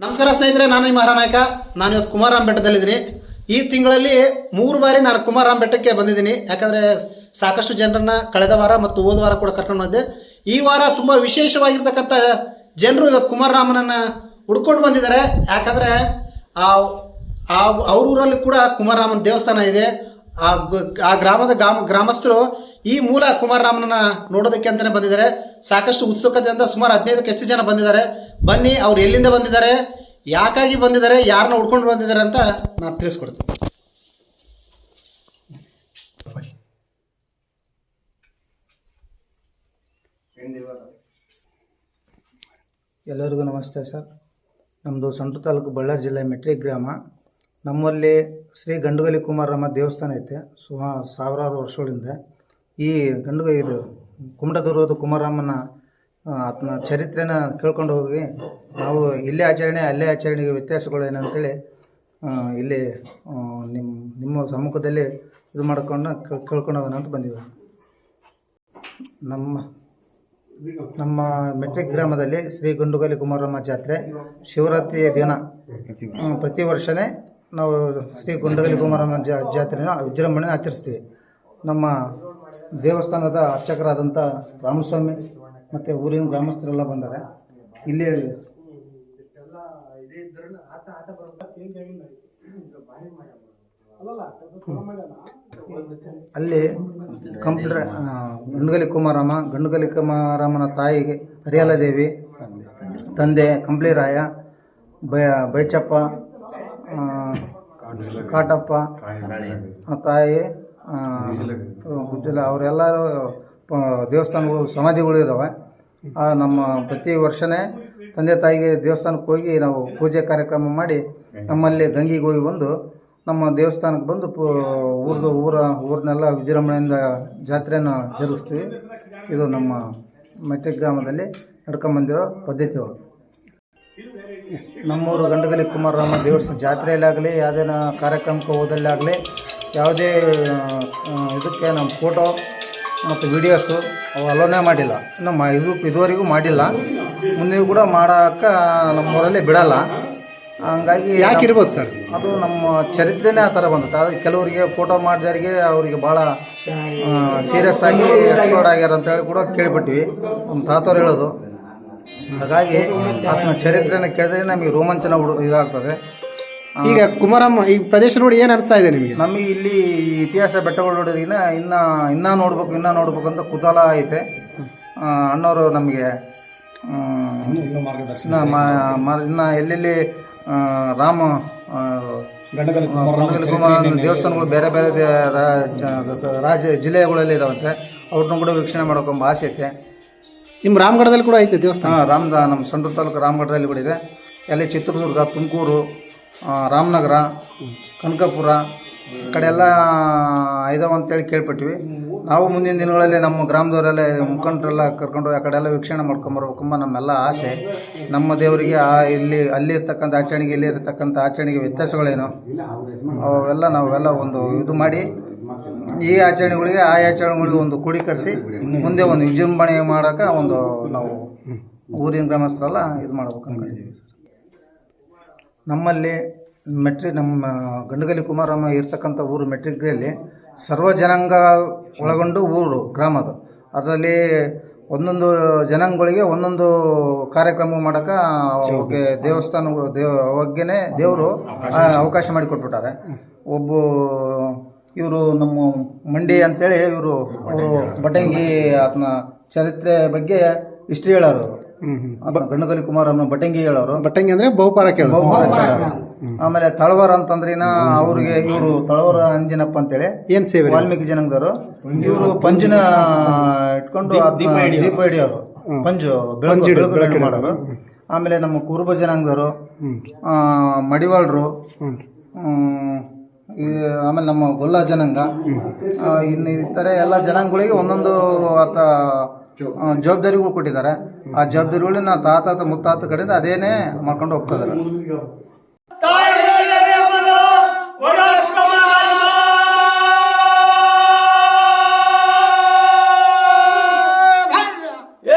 ನಮಸ್ಕಾರ ಸ್ನೇಹಿತರೆ, ನಾನು ನಿಮ್ಮ ನಾಯಕ. ನಾನು ಇವತ್ತು ಕುಮಾರರಾಮ ಬೆಟ್ಟದಲ್ಲಿದ್ದೀನಿ. ಈ ತಿಂಗಳಲ್ಲಿ 3 ಬಾರಿ ನಾನು ಕುಮಾರರಾಮ ಬೆಟ್ಟಕ್ಕೆ ಬಂದಿದ್ದೀನಿ. ಯಾಕಂದರೆ ಸಾಕಷ್ಟು ಜನರನ್ನ ಕಳೆದ ವಾರ ಮತ್ತು ಹೋದ ವಾರ ಕೂಡ ಕರ್ಕೊಂಡು ಬಂದೆ. ಈ ವಾರ ತುಂಬ ವಿಶೇಷವಾಗಿರ್ತಕ್ಕಂಥ ಜನರು ಇವತ್ತು ಕುಮಾರರಾಮನನ್ನು ಹುಡ್ಕೊಂಡು ಬಂದಿದ್ದಾರೆ. ಯಾಕಂದರೆ ಅವ್ರ ಊರಲ್ಲಿ ಕೂಡ ಕುಮಾರರಾಮನ ದೇವಸ್ಥಾನ ಇದೆ. ಆ ಗ್ರಾಮದ ಗ್ರಾಮಸ್ಥರು ಈ ಮೂಲ ಕುಮಾರರಾಮನನ್ನ ನೋಡೋದಕ್ಕೆ ಅಂತಲೇ ಬಂದಿದ್ದಾರೆ. ಸಾಕಷ್ಟು ಉತ್ಸುಕತೆಯಿಂದ ಸುಮಾರು 15ಕ್ಕೆ ಹೆಚ್ಚು ಜನ ಬಂದಿದ್ದಾರೆ. ಬನ್ನಿ, ಅವ್ರು ಎಲ್ಲಿಂದ ಬಂದಿದ್ದಾರೆ, ಯಾಕಾಗಿ ಬಂದಿದ್ದಾರೆ, ಯಾರನ್ನ ಹುಡ್ಕೊಂಡು ಬಂದಿದ್ದಾರೆ ಅಂತ ನಾನು ತಿಳಿಸ್ಕೊಡ್ತೀನಿ. ಎಲ್ಲರಿಗೂ ನಮಸ್ತೆ ಸರ್. ನಮ್ಮದು ಸಂಡೂರು ತಾಲೂಕು ಬಳ್ಳಾರಿ ಜಿಲ್ಲೆ ಮೆಟ್ರಿಕ್ ಗ್ರಾಮ. ನಮ್ಮಲ್ಲಿ ಶ್ರೀ ಗಂಡುಗಲಿ ಕುಮಾರರಾಮ ದೇವಸ್ಥಾನ ಐತೆ. ಸುಮಾರು ಸಾವಿರಾರು ವರ್ಷಗಳಿಂದ ಈ ಇದು ಕುಮಟದೂರದ ಕುಮಾರರಾಮನ ಆತನ ಚರಿತ್ರೆನ ಕೇಳ್ಕೊಂಡು ಹೋಗಿ ನಾವು ಇಲ್ಲೇ ಆಚರಣೆ ಅಲ್ಲೇ ಆಚರಣೆಗೆ ವ್ಯತ್ಯಾಸಗಳು ಏನಂತೇಳಿ ಇಲ್ಲಿ ನಿಮ್ಮ ಸಮ್ಮುಖದಲ್ಲಿ ಇದು ಮಾಡ್ಕೊಂಡು ಕೇಳ್ಕೊಂಡು ಹೋಗೋಣ ಅಂತ ಬಂದಿದ್ದೀವಿ. ನಮ್ಮ ಮೆಟ್ರಿಕ್ ಗ್ರಾಮದಲ್ಲಿ ಶ್ರೀ ಗುಂಡುಗಲಿ ಕುಮಾರರಾಮ ಜಾತ್ರೆ ಶಿವರಾತ್ರಿಯ ದಿನ ಪ್ರತಿ ವರ್ಷವೇ ನಾವು ಶ್ರೀ ಗುಂಡುಗಲಿ ಕುಮಾರರಾಮ ಜಾತ್ರೆನ ವಿಜೃಂಭಣೆ ಆಚರಿಸ್ತೀವಿ. ನಮ್ಮ ದೇವಸ್ಥಾನದ ಅರ್ಚಕರಾದಂಥ ರಾಮಸ್ವಾಮಿ ಮತ್ತು ಊರಿನ ಗ್ರಾಮಸ್ಥರೆಲ್ಲ ಬಂದ್ದಾರೆ. ಇಲ್ಲಿ ಅಲ್ಲಿ ಕಂಪ್ಯೂಟರ್ ಗಂಡುಗಲಿ ಕುಮಾರರಾಮನ ತಾಯಿಗೆ ಹರಿಯಾಲದೇವಿ, ತಂದೆ ಕಂಪ್ಲಿರಾಯ, ಬೈಚಪ್ಪ, ಕಾಟಪ್ಪ, ತಾಯಿ ಗುಜ್ಜಲ, ಅವರೆಲ್ಲರೂ ದೇವಸ್ಥಾನಗಳು ಸಮಾಧಿಗಳು ಇದ್ದಾವೆ. ನಮ್ಮ ಪ್ರತಿ ವರ್ಷವೇ ತಂದೆ ತಾಯಿಗೆ ದೇವಸ್ಥಾನಕ್ಕೆ ಹೋಗಿ ನಾವು ಪೂಜೆ ಕಾರ್ಯಕ್ರಮ ಮಾಡಿ ನಮ್ಮಲ್ಲಿ ಗಂಗೆಗೆ ಹೋಗಿ ಬಂದು ನಮ್ಮ ದೇವಸ್ಥಾನಕ್ಕೆ ಬಂದು ಊರನ್ನೆಲ್ಲ ವಿಜೃಂಭಣೆಯಿಂದ ಜಾತ್ರೆಯನ್ನು ಜರುಗಿಸ್ತೀವಿ. ಇದು ನಮ್ಮ ಮೆಟ್ರಿಕ್ ಗ್ರಾಮದಲ್ಲಿ ನಡ್ಕೊಂಬಂದಿರೋ ಪದ್ಧತಿಗಳು. ನಮ್ಮೂರು ಗಂಡುಗಲಿ ಕುಮಾರರಾಮ ದೇವಸ್ಥಾನ ಜಾತ್ರೆಯಲ್ಲಾಗಲಿ ಯಾವುದೇ ಕಾರ್ಯಕ್ರಮಕ್ಕೆ ಹೋದಲ್ಲಾಗಲಿ ಯಾವುದೇ ಇದಕ್ಕೆ ನಮ್ಮ ಫೋಟೋ ಮತ್ತು ವೀಡಿಯೋಸು ಅವು ಅಲೋನೇ ಮಾಡಿಲ್ಲ. ಇದುವರೆಗೂ ಮಾಡಿಲ್ಲ, ಮುಂದೆ ಕೂಡ ಮಾಡೋಕ್ಕೆ ನಮ್ಮೂರಲ್ಲಿ ಬಿಡಲ್ಲ. ಹಂಗಾಗಿ ಯಾಕಿರ್ಬೋದು ಸರ್, ಅದು ನಮ್ಮ ಚರಿತ್ರೆನೇ ಆ ಥರ ಬಂದತ್ತೆ. ಅದು ಕೆಲವರಿಗೆ ಫೋಟೋ ಮಾಡಿದವರಿಗೆ ಅವರಿಗೆ ಭಾಳ ಸೀರಿಯಸ್ ಆಗಿ ಎಕ್ಸ್ಪರ್ಟ್ ಆಗ್ಯಾರ ಅಂತೇಳಿ ಕೂಡ ಕೇಳಿಬಿಟ್ವಿ, ನಮ್ಮ ತಾತವ್ರು ಹೇಳೋದು. ಹಾಗಾಗಿ ಅದನ್ನ ಚರಿತ್ರೆನ ಕೇಳಿದ್ರೆ ನಮಗೆ ರೋಮಾಂಚನ ಇದಾಗ್ತದೆ. ಈಗ ಕುಮಾರರಾಮ ಈ ಪ್ರದೇಶ ನೋಡಿ ಏನು ಅನಿಸ್ತಾ ಇದೆ ನಿಮಗೆ? ನಮಗೆ ಇಲ್ಲಿ ಇತಿಹಾಸ ಬೆಟ್ಟಗಳು ನೋಡಿದ್ರಿನ ಇನ್ನೂ ನೋಡ್ಬೇಕು ಅಂತ ಕುತೂಹಲ ಐತೆ. ಅಣ್ಣವರು ನಮಗೆ ಇನ್ನು ಎಲ್ಲೆಲ್ಲಿ ಗಂಡುಗಲಿ ಕುಮಾರನ ದೇವಸ್ಥಾನಗಳು ಬೇರೆ ಬೇರೆ ಜಿಲ್ಲೆಗಳಲ್ಲಿ ಇದಾವಂತೆ. ಅವ್ರನ್ನ ಕೂಡ ವೀಕ್ಷಣೆ ಮಾಡೋಕೊಂಬ ಆಸೆ ಐತೆ. ನಿಮ್ಮ ರಾಮಗಢದಲ್ಲಿ ಕೂಡ ಐತೆ ದೇವಸ್ಥಾನ? ನಮ್ಮ ಸಂಡೂರು ತಾಲೂಕು ರಾಮಗಢದಲ್ಲಿ ಕೂಡ ಇದೆ. ಅಲ್ಲಿ ಚಿತ್ರದುರ್ಗ, ತುಮಕೂರು, ರಾಮನಗರ, ಕನಕಪುರ ಕಡೆ ಎಲ್ಲ ಇದಾವೆ ಅಂತೇಳಿ ಕೇಳ್ಪಟ್ವಿ. ನಾವು ಮುಂದಿನ ದಿನಗಳಲ್ಲಿ ನಮ್ಮ ಗ್ರಾಮದವರೆಲ್ಲ ಮುಖಂಡರೆಲ್ಲ ಕರ್ಕೊಂಡು ಆ ಕಡೆ ಎಲ್ಲ ವೀಕ್ಷಣೆ ಮಾಡ್ಕೊಂಬರ್ಬೇಕೆಂಬ ನಮ್ಮೆಲ್ಲ ಆಸೆ. ನಮ್ಮ ದೇವರಿಗೆ ಅಲ್ಲಿ ಇರ್ತಕ್ಕಂಥ ಆಚರಣೆಗೆ ಇಲ್ಲಿ ಇರತಕ್ಕಂಥ ಆಚರಣೆಗೆ ವ್ಯತ್ಯಾಸಗಳೇನು ಅವೆಲ್ಲ ನಾವೆಲ್ಲ ಒಂದು ಇದು ಮಾಡಿ ಈ ಆಚರಣೆಗಳಿಗೆ ಆ ಆಚರಣೆಗಳಿಗೆ ಒಂದು ಕೂಡೀಕರಿಸಿ ಮುಂದೆ ಒಂದು ವಿಜೃಂಭಣೆ ಮಾಡೋಕೆ ಒಂದು ನಾವು ಊರಿನ ಗ್ರಾಮಸ್ಥರೆಲ್ಲ ಇದು ಮಾಡ್ಬೇಕು ಅಂದ್ಕೊಂಡಿದ್ದೀವಿ ಸರ್. ನಮ್ಮಲ್ಲಿ ನಮ್ಮ ಗಂಡುಗಲಿ ಕುಮಾರರಾಮ ಇರ್ತಕ್ಕಂಥ ಊರು ಮೆಟ್ರಿಕ್ನಲ್ಲಿ ಸರ್ವ ಜನಾಂಗ ಒಳಗೊಂಡು ಊರು ಗ್ರಾಮದ. ಅದರಲ್ಲಿ ಒಂದೊಂದು ಜನಾಂಗಗಳಿಗೆ ಒಂದೊಂದು ಕಾರ್ಯಕ್ರಮ ಮಾಡೋಕೆ ಅವಕ್ಕೆ ದೇವಸ್ಥಾನಗಳು ಅವಾಗೇ ದೇವರು ಅವಕಾಶ ಮಾಡಿಕೊಟ್ಬಿಟ್ಟಾರೆ. ಇವರು ನಮ್ಮ ಮಂಡಿ ಅಂತೇಳಿ ಅವರು ಬಟಂಗಿ ಆತನ ಚರಿತ್ರೆ ಬಗ್ಗೆ ಹಿಸ್ಟ್ರಿ ಹೇಳೋರು. ಗಂಡುಗಲಿ ಕುಮಾರರಾಮನ ಬಟಂಗಿ ಹೇಳೋರು. ಬಟಂಗಿ ಅಂದರೆ ಬಹುಪಾರ ಕೇಳೋರು. ಆಮೇಲೆ ತಳವಾರ ಅಂತಂದ್ರಿನ ಅವ್ರಿಗೆ ಇವರು ತಳವಾರ ಅಂಜಿನಪ್ಪ ಅಂತೇಳಿ ಏನು ಸೇವೆ ವಾಲ್ಮೀಕಿ ಜನಾಂಗದವರು. ಇವರು ಪಂಜಿನ ಇಟ್ಕೊಂಡು ದೀಪ ಹಿಡಿಯೋರು, ಪಂಜು ಬೆಳಕು ಮಾಡೋರು. ಆಮೇಲೆ ನಮ್ಮ ಕುರುಬ ಜನಾಂಗದವರು, ಮಡಿವಾಳರು, ಆಮೇಲೆ ನಮ್ಮ ಗೊಲ್ಲ ಜನಾಂಗ, ಇನ್ನು ಈ ಥರ ಎಲ್ಲ ಜನಾಂಗಗಳಿಗೆ ಒಂದೊಂದು ಜವಾಬ್ದಾರಿಗಳು ಕೊಟ್ಟಿದ್ದಾರೆ. ಆ ಜವಾಬ್ದಾರಿಗಳನ್ನ ತಾತ ಮುತ್ತಾತ ಕಡೆಯಿಂದ ಅದೇನೇ ಮಾಡ್ಕೊಂಡು ಹೋಗ್ತಾ ಇದ್ದಾರೆ.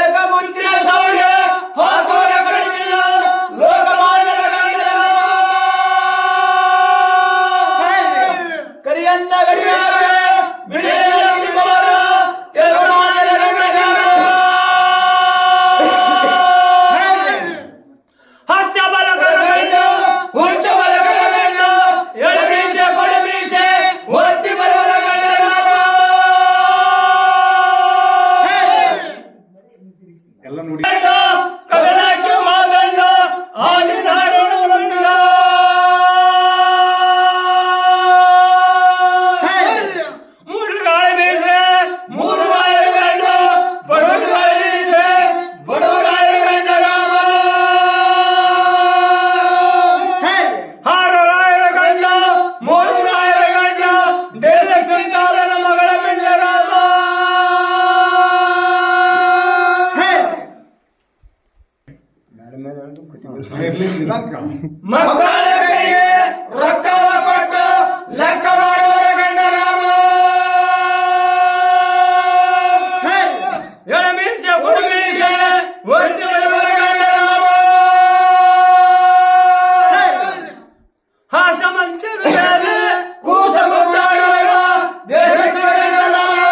ಏಕ ಮುಂಚಿನ ಸಾವಿರ ಮಕ್ಕಳ ಕೈಗೆ ರೊಕ್ಕವ ಕೊಟ್ಟು ಲೆಕ್ಕ ಮಾಡುವರ ಗಂಡ ರಾಮ ಎಳಮೀಸ ಹುಡುಗರಿಗೆ ಒಟ್ಟು ಬರುವರ ಗಂಡ ರಾಮ ಹಾಸ ಮಂಚದ ಮೇಲೆ ಕೂಸ ಮುದ್ದಾಡುವರ ದೇಶಕ್ಕೆ ಗಂಡ ರಾಮ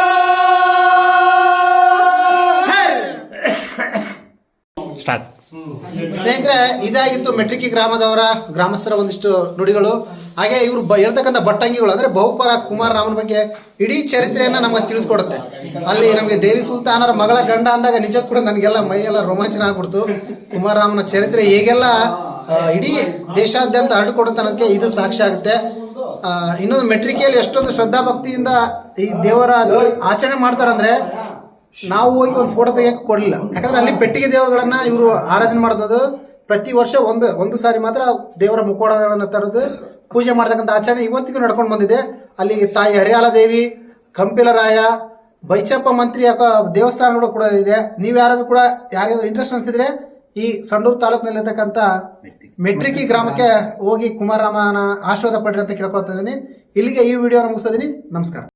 ಸ್ಟಾರ್ಟ್. ಸ್ನೇಹಿತರೆ, ಇದಾಗಿತ್ತು ಮೆಟ್ರಿಕಿ ಗ್ರಾಮಸ್ಥರ ಒಂದಿಷ್ಟು ನುಡಿಗಳು. ಹಾಗೆ ಇವರು ಹೇಳ್ತಕ್ಕಂಥ ಬಟ್ಟಂಗಿಗಳು ಅಂದ್ರೆ ಬಹುಪರ ಕುಮಾರರಾಮನ ಬಗ್ಗೆ ಇಡೀ ಚರಿತ್ರೆಯನ್ನ ನಮಗೆ ತಿಳಿಸ್ಕೊಡುತ್ತೆ. ಅಲ್ಲಿ ನಮಗೆ ದೇವಿ ಸುಲ್ತಾನರ ಮಗಳ ಗಂಡ ಅಂದಾಗ ನಿಜ ಕೂಡ ನನಗೆಲ್ಲ ಮೈಯೆಲ್ಲ ರೋಮಾಂಚನ ಆಗ್ಬಿಡ್ತು. ಕುಮಾರರಾಮನ ಚರಿತ್ರೆ ಹೇಗೆಲ್ಲ ಇಡೀ ದೇಶಾದ್ಯಂತ ಹರಡಿಕೊಡುತ್ತೆ ಅನ್ನೋದಕ್ಕೆ ಇದು ಸಾಕ್ಷಿ ಆಗುತ್ತೆ. ಇನ್ನೊಂದು ಮೆಟ್ರಿಕಿಯಲ್ಲಿ ಎಷ್ಟೊಂದು ಶ್ರದ್ಧಾ ಭಕ್ತಿಯಿಂದ ಈ ದೇವರ ಆಚರಣೆ ಮಾಡ್ತಾರಂದ್ರೆ ನಾವು ಹೋಗಿ ಒಂದು ಫೋಟೋ ತೆಗಿಯಕ್ಕೆ ಕೊಡಲಿಲ್ಲ. ಯಾಕಂದ್ರೆ ಅಲ್ಲಿ ಪೆಟ್ಟಿಗೆ ದೇವರುಗಳನ್ನ ಇವರು ಆರಾಧನೆ ಮಾಡೋದು ಪ್ರತಿ ವರ್ಷ ಒಂದು ಸಾರಿ ಮಾತ್ರ ದೇವರ ಮುಖೋಡಗಳನ್ನು ತರೋದು ಪೂಜೆ ಮಾಡ್ತಕ್ಕಂಥ ಆಚರಣೆ ಇವತ್ತಿಗೂ ನಡ್ಕೊಂಡು ಬಂದಿದೆ. ಅಲ್ಲಿ ತಾಯಿ ಹರಿಯಾಲ ದೇವಿ, ಕಂಪಿಲರಾಯ, ಬೈಚಪ್ಪ ಮಂತ್ರಿ ದೇವಸ್ಥಾನಗಳು ಕೂಡ ಇದೆ. ನೀವು ಯಾರಾದ್ರೂ ಕೂಡ ಯಾರಿಗಾದ್ರೂ ಇಂಟ್ರೆಸ್ಟ್ ಅನ್ಸಿದ್ರೆ ಈ ಸಂಡೂರು ತಾಲೂಕಿನಲ್ಲಿರ್ತಕ್ಕಂಥ ಮೆಟ್ರಿಕಿ ಗ್ರಾಮಕ್ಕೆ ಹೋಗಿ ಕುಮಾರರಾಮನ ಆಶೀರ್ವಾದ ಪಡ್ರಿ ಅಂತ ಕೇಳ್ಕೊಳ್ತಾ ಇದ್ದೀನಿ. ಇಲ್ಲಿಗೆ ಈ ವಿಡಿಯೋನ ಮುಗಿಸ್ತಾ ಇದ್ದೀನಿ. ನಮಸ್ಕಾರ.